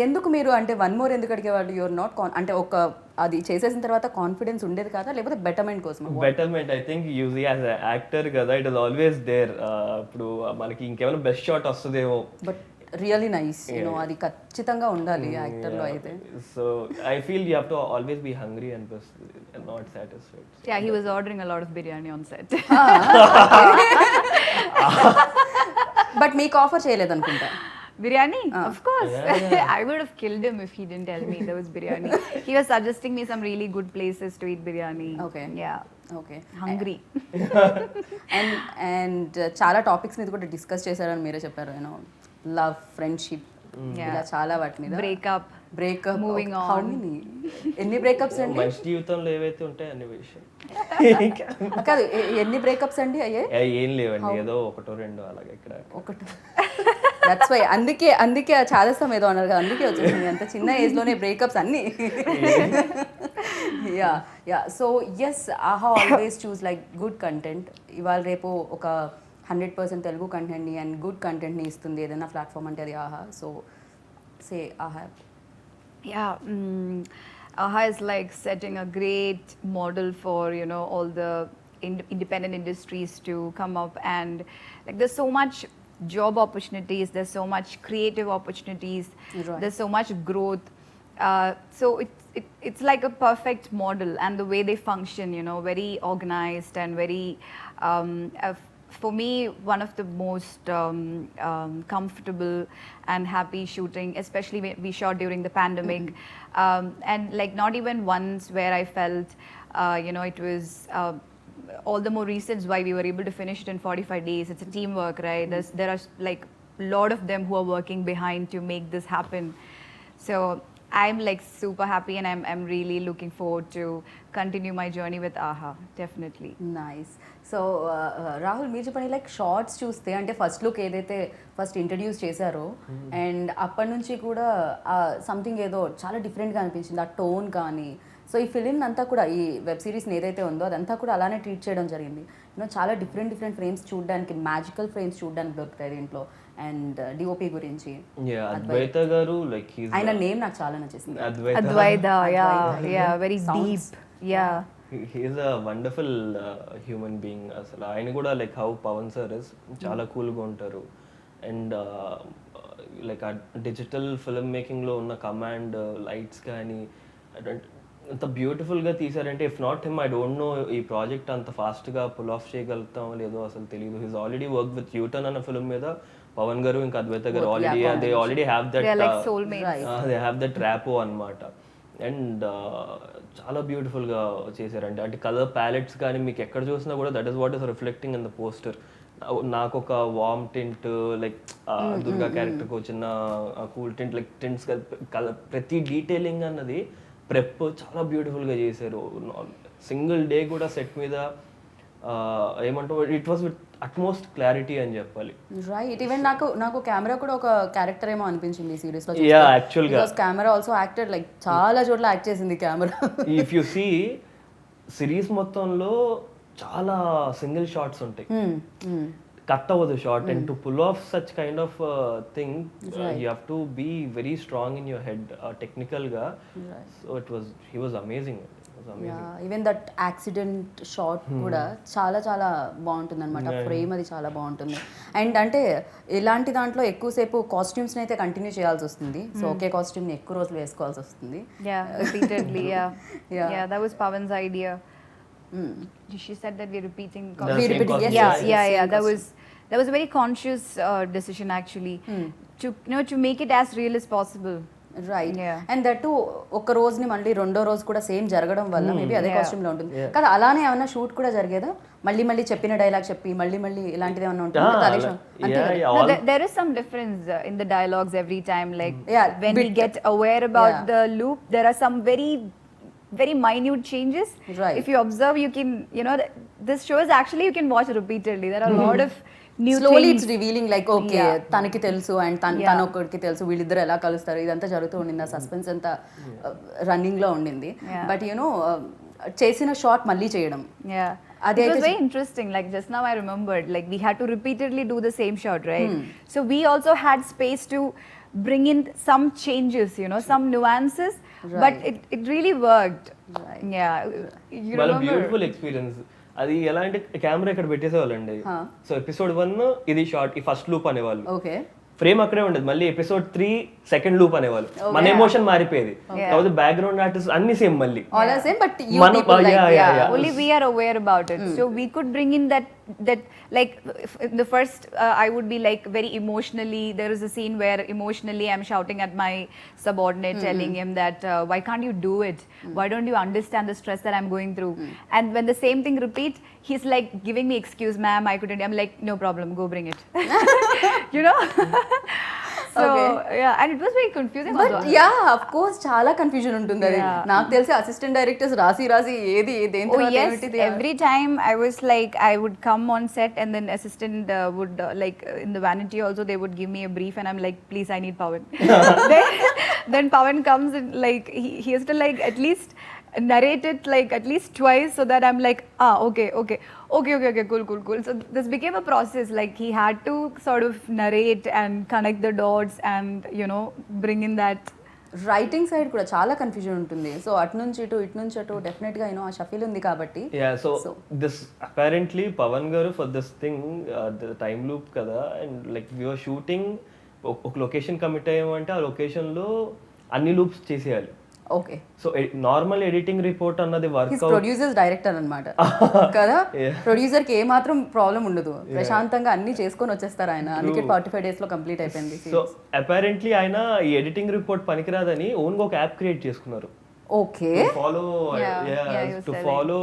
ఎందుకు మీరు అంటే వన్ మోర్ ఎందుకు అడిగేవాళ్ళు? యువర్ నాట్ అంటే ఒక అది చేసేసిన తర్వాత కాన్ఫిడెన్స్ ఉండేది కదా, లేకపోతే బెటర్మెంట్ కోసం? Betterment I think usually as actor కదా, ఇట్ ఇస్ ఆల్వేస్ దేర్. ఇప్పుడు మనకి ఇంకేమైనా బెస్ట్ షాట్ వస్తుందేమో. బట్ రియలీ నైస్, అది ఖచ్చితంగా ఉండాలి యాక్టర్లో అయితే. So I feel you have to always be hungry and not satisfied. Yeah, he was ordering a lot of biryani on set. But మీకు offer చేయలేదనుకుంటా. Biryani? Of course. I would have killed him if he didn't tell me there was biryani. He was suggesting me some really good places to eat biryani. Okay. Yeah. Okay. Hungry. And చాలా topics మీద కూడా discuss చేశారని మీరే చెప్పారు. Love, friendship, ఇలా చాలా వాటి మీద. Breakup, moving on. How many, ఎన్ని బ్రేకప్స్ అండి? మనిషి జీవితంలో ఏవైతే ఉంటాయి అన్ని విషయం కాదు, ఎన్ని బ్రేకప్స్ అండి అయ్యే? ఏం లేవండి, ఏదో ఒకటో రెండో అలాగే ఇక్కడ ఒకటి. దట్స్ వై, అందుకే చాదస్తాం ఏదో అన్నారు కదా, అందుకే వచ్చేసింది అంత చిన్న ఏజ్లోనే బ్రేకప్స్ అన్నీ. యా సో ఎస్, ఆహా ఆల్వేస్ చూస్ లైక్ గుడ్ కంటెంట్. ఇవాళ రేపు ఒక 100% తెలుగు కంటెంట్ని అండ్ గుడ్ కంటెంట్ని ఇస్తుంది ఏదైనా ప్లాట్ఫామ్ అంటే అది ఆహా. సో సే ఆహా. Yeah, AHA is like setting a great model for, you know, all the independent industries to come up, and like there's so much job opportunities, there's so much creative opportunities, right. There's so much growth. So it's like a perfect model, and the way they function, you know, very organized and very for me, one of the most comfortable and happy shooting, especially when we shot during the pandemic. And like not even once where I felt, you know, it was all the more reasons why we were able to finish it in 45 days. It's a teamwork, right? There are like a lot of them who are working behind to make this happen. So I'm like super happy, and I'm really looking forward to continue my journey with AHA, definitely. Nice. So Rahul, మీరు చెప్పండి, like shorts చూస్తే అంటే first look ఏదైతే first introduce చేశారో and అప్పటి నుంచి కూడా something ఏదో చాలా డిఫరెంట్గా అనిపించింది, ఆ టోన్ కానీ. సో ఈ ఫిలిం అంతా కూడా, ఈ వెబ్ సిరీస్ని ఏదైతే ఉందో అదంతా కూడా అలానే ట్రీట్ చేయడం జరిగింది. చాలా డిఫరెంట్ ఫ్రేమ్స్ చూడడానికి, మ్యాజికల్ ఫ్రేమ్స్ చూడడానికి దొరుకుతాయి దీంట్లో. అండ్ డిఓపి గురించి అద్వైత గారు, లైక్ ఆయన నేమ్ నాకు చాలా నచ్చేసింది, Advaita. Yeah, very deep. Yeah. He is a wonderful human being. అసలు ఆయన కూడా like how Pavan sir is చాలా కూల్గా ఉంటారు. అండ్ లైక్ ఆ డిజిటల్ ఫిల్మ్ మేకింగ్లో ఉన్న కమాండ్ లైట్స్ కానీ అంత బ్యూటిఫుల్గా తీసారంటే, if not him I don't know ఈ ప్రాజెక్ట్ అంత ఫాస్ట్గా పుల్ ఆఫ్ చేయగలుగుతాం లేదో అసలు తెలియదు. His already work with U turn అన్న ఫిల్మ్ మీద పవన్ గారు ఇంకా Advaita garu already have that rapport అన్నమాట. అండ్ చాలా బ్యూటిఫుల్గా చేశారండి. అంటే కలర్ ప్యాలెట్స్ కానీ మీకు ఎక్కడ చూసినా కూడా that is what is reflecting in the poster. నాకు ఒక వామ్ టింట్, లైక్ దుర్గా క్యారెక్టర్కి వచ్చిన cool tint, like tints colour, ప్రతి డీటెయిలింగ్ అన్నది ప్రెప్ చాలా బ్యూటిఫుల్గా చేశారు. సింగిల్ డే కూడా సెట్ మీద ఏమంటావు, it was with utmost clarity అని చెప్పాలి. రైట్. ఈవెన్ నాకు కెమెరా కూడా ఒక క్యారెక్టర్ ఏమో అనిపించింది ఈ సిరీస్ లో. యాక్చువల్గా కెమెరా ఆల్సో యాక్టెడ్, లైక్ చాలా చోట్ల యాక్ట్ చేసింది camera. If you see series మొత్తంలో చాలా సింగిల్ షాట్స్ ఉంటాయి, కట్ అవ్వదు short. And to pull off such kind of thing you have to be very strong in your head టెక్నికల్గా. So he was amazing. Even that accident shot కూడా చాలా చాలా బాగుంటుంది అనమాట. ఫ్రేమ్ అది చాలా బాగుంటుంది. అండ్ అంటే ఇలాంటి దాంట్లో ఎక్కువసేపు కాస్ట్యూమ్స్ని అయితే కంటిన్యూ చేయాల్సి వస్తుంది. సో ఒకే కాస్ట్యూమ్ని ఎక్కువ రోజులు వేసుకోవాల్సి వస్తుంది. That was Pawan's idea. She said that we're repeating. Yeah. That was a very conscious decision actually, to make it as real as possible. Right. And that ఒక రోజుని మళ్ళీ రెండో రోజు కూడా సేమ్ జరగడం వల్ల మేబీ అదే కాస్ట్యూమ్ లో ఉంటుంది కదా. అలానే ఏమన్నా షూట్ కూడా జరిగేదా? మళ్ళీ చెప్పిన డైలాగ్ చెప్పి మళ్ళీ ఇలాంటిది ఏమన్నా ఉంటుంది? There is some difference in the dialogues every time, like when we get aware about the loop, there are some very very minute changes. Right. If you observe, you can, you know, this show is actually, you can watch it repeatedly. There are a lot of new slowly things. It's revealing, like okay, తనకి తెలుసు and తన ఒక్కడికి తెలుసు, వీళ్ళిద్దరు ఎలా కలుస్తారు, ఇదంతా జరుగుతూ ఉండింది. ఆ సస్పెన్స్ అంతా రన్నింగ్ లో ఉండింది. బట్ యునో చేసిన షాట్ మళ్ళీ చేయడం, it was very interesting. Like just now I remembered, like we had to repeatedly do the same shot, right? So we also had space to bring in some changes, you know, some nuances, but Right. it really worked. Right. Yeah, you వాళ్ళ remember? Beautiful experience. అది ఎలా అంటే camera ఇక్కడ పెట్టేసేవాళ్ళండి. So episode 1 ఇది short, ఈ first loop అనేవాళ్ళు. Okay. Frame అక్కడే ఉండేది. మళ్ళీ ఎపిసోడ్ 3 సెకండ్ లూప్ అనేవాళ్ళు. మన ఎమోషన్ మారిపోయేది. కాబట్టి బ్యాక్గ్రౌండ్ ఆర్టిస్ట్ అన్ని సేమ్ మళ్ళీ. All are same, but you మనం people like, yeah. Only we are aware about it, so we could bring in that like in the first I would be like very emotionally, there is a scene where emotionally I'm shouting at my subordinate, telling him that why can't you do it, why don't you understand the stress that I'm going through, and when the same thing repeats, he's like giving me excuse, ma'am, I couldn't. I'm like, no problem, go bring it. You know. So yeah, and it was very confusing but also. Yeah of course చాలా confusion ఉంటుంది అది. నాకు తెలిసి assistant directors రాసి ఏది దేని Oh తర్వాత yes, ఏమిటిది. every time I was like, I would come on set and then assistant would like in the vanity also they would give me a brief and I'm like, please, I need Pawan. then Pawan comes and like he has to like at least narrate it like at least twice so that I'm like, okay, cool. So this became a process, like he had to sort of narrate and connect the dots and, you know, bring in that. Writing side కూడా చాలా confusion ఉంటుంది. So అటు నుంచి ఇటు నుంచి అటు definite గా ఆ షఫీల్ ఉంది కాబట్టి. సో దిస్ అపారెంట్లీ పవన్ గారు for this thing time loop కదా, అండ్ లైక్ యూఆర్ షూటింగ్ ఒక లొకేషన్ కమిట్ అయ్యామంటే ఆ లొకేషన్ లో అన్ని లూప్స్ చేసేయాలి. Okay. So normal editing report అన్నది వర్క్ ప్రొడ్యూసర్స్ డైరెక్టర్ అన్నమాట కదా. ప్రొడ్యూసర్ కి ఏ మాత్రం ప్రాబ్లం ఉండదు, ప్రశాంతంగా అన్ని చేసుకొని వచ్చేస్తారు ఆయన. అందుకే 45 days లో కంప్లీట్ అయిపోయింది. సో అపారెంట్లీ ఆయన ఈ ఎడిటింగ్ రిపోర్ట్ పనికిరాదని ఓన్ గా ఒక యాప్ క్రియేట్ చేసుకున్నారు. ఓకే. టు ఫాలో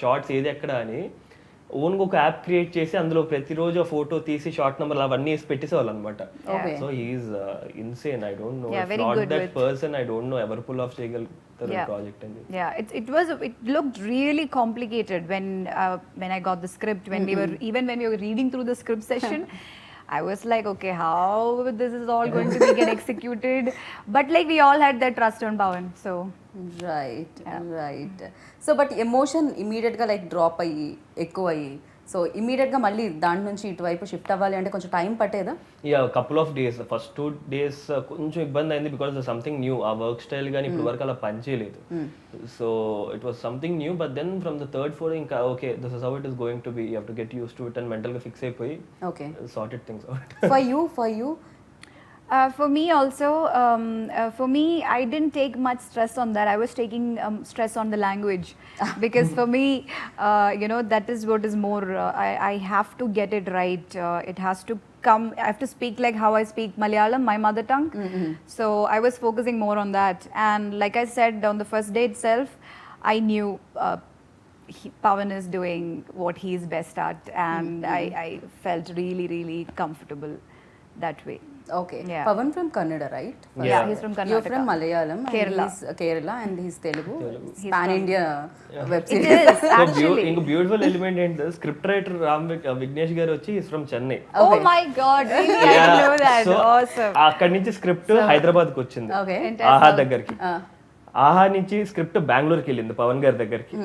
షార్ట్స్ ఏది ఎక్కడ అని ఓన్ గా ఒక యాప్ క్రియేట్ చేసి అందులో ప్రతిరోజు ఫోటో తీసి షార్ట్ నెంబర్ అవన్నీ వేసి పెట్టేసేవాళ్ళు అనమాట. So he is insane. I don't know, not that person, I don't know ever pull off చేయగలుగుతారు ప్రాజెక్ట్ అని. It looked really complicated when I got the script, when when we were reading through the script session. I was like, okay, how this is all going to be get executed, but like we all had that trust on Pawan, so right. So but emotion immediate గా like drop అయ్యి ఎక్కువ అయ్యి, so immediate గా మళ్ళీ దాని నుంచి ఇటువైపు shift అవ్వాలి అంటే కొంచెం టైం పట్టేదా? Couple of days, first 2 days కొంచెం ఇబ్బంది అయింది బికాస్ సంథింగ్ న్యూ. ఆ వర్క్ స్టైల్ కానీ ఇప్పుడు వరకు అలా పనిచేయలేదు. So it was something new, but then from the third four ఇంకా okay this is how it is going to be, you have to get use to it and mental గా fix అయిపోయి okay sorted things out. For you for me also, for me, I didn't take much stress on that. I was taking stress on the language because for me, you know, that is what is more. I have to get it right. It has to come. I have to speak like how I speak Malayalam, my mother tongue. So I was focusing more on that. And like I said on the first day itself, I knew Pawan is doing what he is best at, and I felt really, really comfortable that way. Okay. Yeah. Pawan from Kannada, right? Yeah, he's from Karnataka. You're from Malayalam. Kerala. And he's Kerala and he's Telugu. He's Pan India web It series. is actually. ఇంకో beautiful element ఏంటి, script writer Vignesh గారు వచ్చి is from Chennai. Oh my God! Really, I didn't know that. So Awesome. అక్కడి నుంచి script Hyderabad కి వచ్చింది, Okay. ఆహా దగ్గరికి. ఆహా నుంచి స్క్రిప్ట్ బెంగళూరుకి వెళ్ళింది పవన్ గారి దగ్గరికి.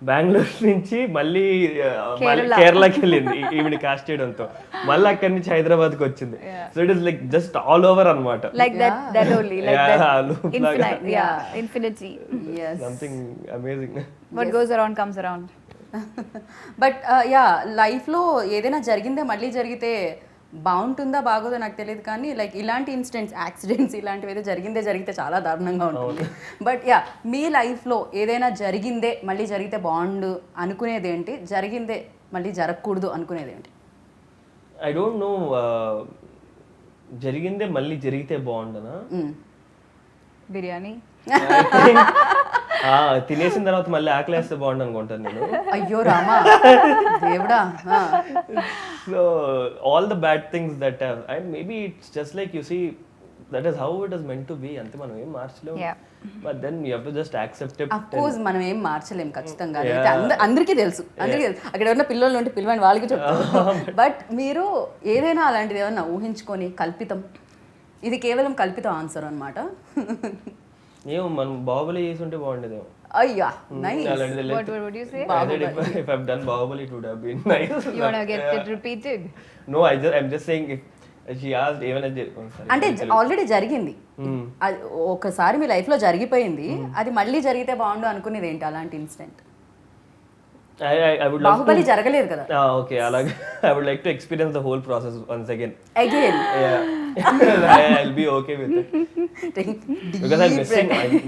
బెంగళూరు నుంచి మళ్ళీ కేరళకి వెళ్ళింది ఈవిడ కాస్ట్ చేయడంతో. మళ్ళీ అక్కడి నుంచి హైదరాబాద్ కి వచ్చింది. So it is like just all over అన్నమాట. Like that only, like that. Infinite, infinity. Yes. Something amazing. What goes around comes around. But లైఫ్లో ఏదైనా జరిగిందే మళ్ళీ జరిగితే బాగుంటుందా బాగోదో నాకు తెలియదు, కానీ లైక్ ఇలాంటి యాక్సిడెంట్స్ ఇలాంటివి ఏదో జరిగితే చాలా దారుణంగా ఉంటుంది. బట్ మీ లైఫ్లో ఏదైనా జరిగిందే మళ్ళీ జరిగితే బాగుండు అనుకునేది ఏంటి, జరిగిందే మళ్ళీ జరగకూడదు అనుకునేది ఏంటి? ఐ డోంట్ నో, జరిగిందే మళ్ళీ జరిగితే బాగుండనా? Biryani. తినేసిన తర్వాత మళ్ళీ ఆకలేస్తే బాగుండు అనుకుంటాను నేను. అయ్యో రామా దేవుడా. So all the bad things that have, and maybe it's just like you see that is how it is meant to be. అంతే, మనం ఏం మార్చలేము. But then you have to just accept it. Of course మనం ఏం మార్చలేం ఖచ్చితంగా, అందరికీ తెలుసు. అక్కడ ఉన్న పిల్లలు ఉంటే పిల్లవాడిని వాళ్ళకి చెప్తారు. బట్ మీరు ఏదైనా అలాంటిది ఏమన్నా ఊహించుకొని కల్పితం, ఇది కేవలం కల్పితం ఆన్సర్ అన్నమాట. ఏమో మనం బాహుబలి చేసి ఉంటే బాగుండేదేమో. అయ్యా nice. What would you say? If I've done Bahubali, it would have been nice. You want to get it repeated? No, I'm just saying, if she asked ఏమైనా అంటే ఆల్రెడీ జరిగింది, అది ఒకసారి మీ లైఫ్లో జరిగిపోయింది, అది మళ్ళీ జరిగితే బాగుండు అనుకునేది ఏంటి అలాంటి incident? I would love Baahubali జరగలేదు కదా. okay, అలాగే I would like to experience the whole process once again. Yeah. I'll be okay with it. Because I'm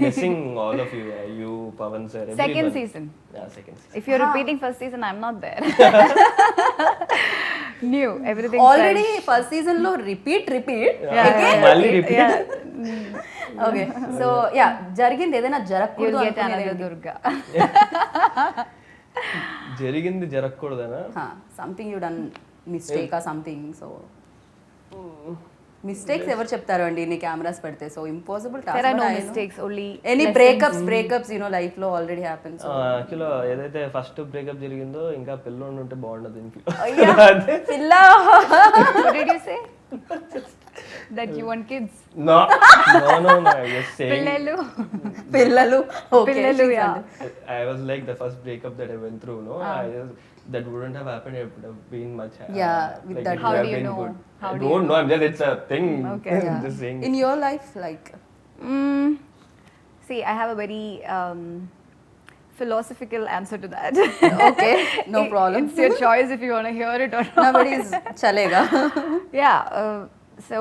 missing all of you. You, Pawan sir, everyone. Second season. Yeah, second season. If you're repeating first season, I'm not there. New, everything. Already first season లో repeat మళ్ళీ repeat. Okay. So yeah, జరిగింది ఏదైనా జరగకూడదు You'll get అనుకునేది another Durga. జరిగింది జరగకూడదనా? Something you done mistake ఆ something. So mistakes ఎవరు చెప్తారు అండి ఇన్ని కెమెరాస్ పెడితే? So impossible There are no mistakes, only any breakups you know life లో ఆల్రెడీ హ్యాపెన్స్. యాక్చువల్లీ ఏదైతే ఫస్ట్ బ్రేకప్ జరిగిందో ఇంకా పిల్లోడు ఉంటే బాగుండదు ఇంట్లో. పిల్ల. What did you say? That you want kids? No, I was saying పిల్లలు. పిల్లలు, yeah. I was like the first breakup that I went through, no? That wouldn't have happened. It would have been much. Yeah, with like that. it How would do have you been know? good. How I do you don't know. I'm just, it's a thing. Okay. Yeah. Just saying. In your life, like. See, I have a very philosophical answer to that. Okay, no problem. It's your choice if you want to hear it or not. Nobody's chalega. Yeah. So,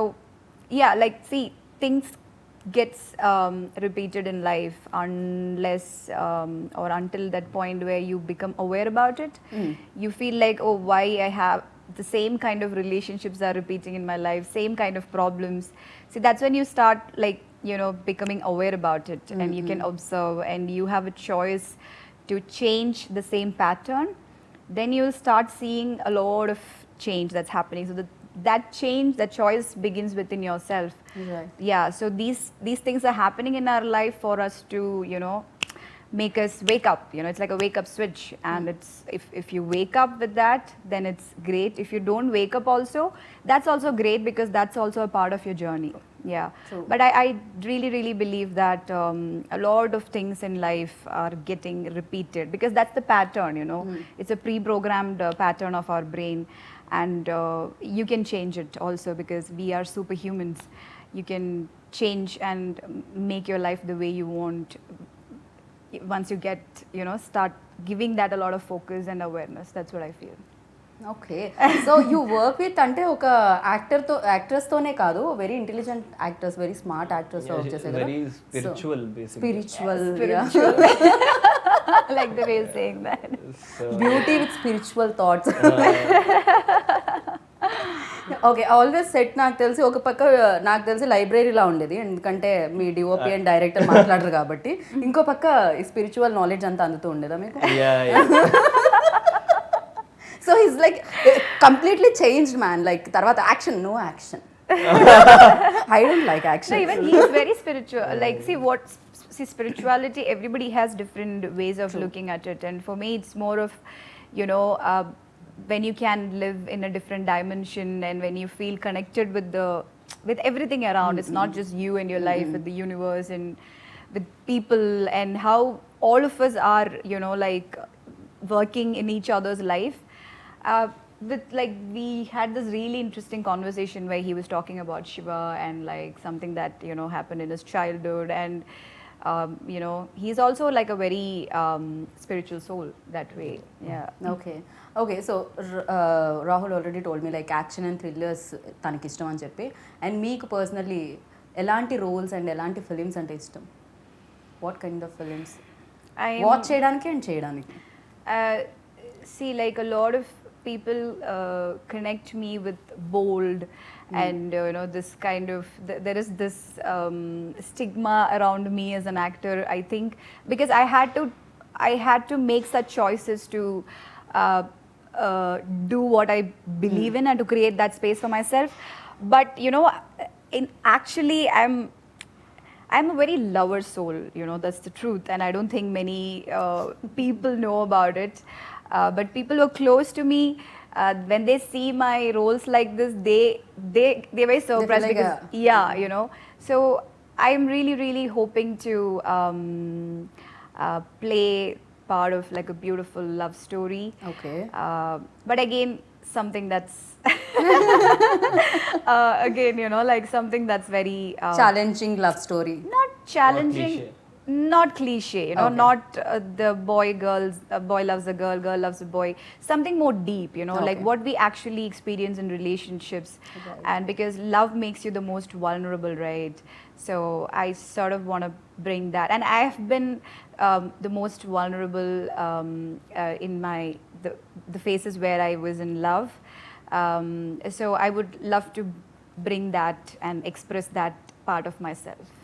yeah, like, see, things gets repeated in life unless or until that point where you become aware about it. You feel like, oh, why I have the same kind of relationships are repeating in my life, same kind of problems. See, that's when you start, like, you know, becoming aware about it, and you can observe, and you have a choice to change the same pattern. Then you'll start seeing a lot of change that's happening. So that change, that choice begins within yourself. Right. Yeah, so these things are happening in our life for us to, you know, make us wake up. You know, it's like a wake up switch, and it's if you wake up with that, then it's great. If you don't wake up also, that's also great, because that's also a part of your journey. Yeah. True. But I really believe that a lot of things in life are getting repeated, because that's the pattern, you know. It's a pre-programmed pattern of our brain, and you can change it also, because we are superhumans. You can change and make your life the way you want once you get, you know, start giving that a lot of focus and awareness. That's what I feel. Okay. So you work with అంటే ఒక యాక్టర్స్తోనే కాదు, very intelligent actors, very smart actors work చేసే కదా. Very spiritual, basically. Spiritual. I like the way you're saying that. So, beauty with spiritual thoughts. Okay. Always set నాకు తెలిసి ఒక పక్క నాకు తెలిసి లైబ్రరీలా ఉండేది, ఎందుకంటే మీ డిఓపి అండ్ డైరెక్టర్ మాట్లాడరు కాబట్టి. ఇంకో పక్క స్పిరిచువల్ నాలెడ్జ్ అంతా అందుతూ ఉండేదా మీకు? yeah. So he's like completely changed man. Like తర్వాత action, no action. I don't like action. No, even he's very spiritual. Like, see, spirituality, everybody has different ways of looking at it. And for me, it's more of, you know, when you can live in a different dimension, and when you feel connected with everything around. It's not just you and your life, with the universe and with people, and how all of us are, you know, like, working in each other's life. With, like, we had this really interesting conversation where he was talking about Shiva and, like, something that, you know, happened in his childhood, and you know, he's also like a very spiritual soul that way. Yeah. Okay, so Rahul already told me, like, action and thrillers తనకి ఇష్టం అని చెప్పి. And మీకు personally ఎలాంటి roles and ఎలాంటి films అంటే ఇష్టం? What kind of films watch చేయడానికి అండ్ చేయడానికి? See, like, a lot of people connect me with bold and, you know, this kind of there is this stigma around me as an actor, I think, because I had to make such choices to do what I believe in, and to create that space for myself. But, you know, actually I'm a very lover soul, you know, that's the truth, and I don't think many people know about it. But people who are close to me, when they see my roles like this, they're very surprised, like because you know. So I'm really hoping to play part of, like, a beautiful love story. Okay. But again, something that's Again, you know, like something that's very challenging love story. not challenging, cliche. not cliche, you know, Okay. not the boy loves a girl, girl loves a boy. Something more deep, you know, like Okay. what we actually experience in relationships. Right. And because love makes you the most vulnerable, right? So I sort of want to bring that. And I have been the most vulnerable in the phases where I was in love. So I would love to bring that and express that part of myself.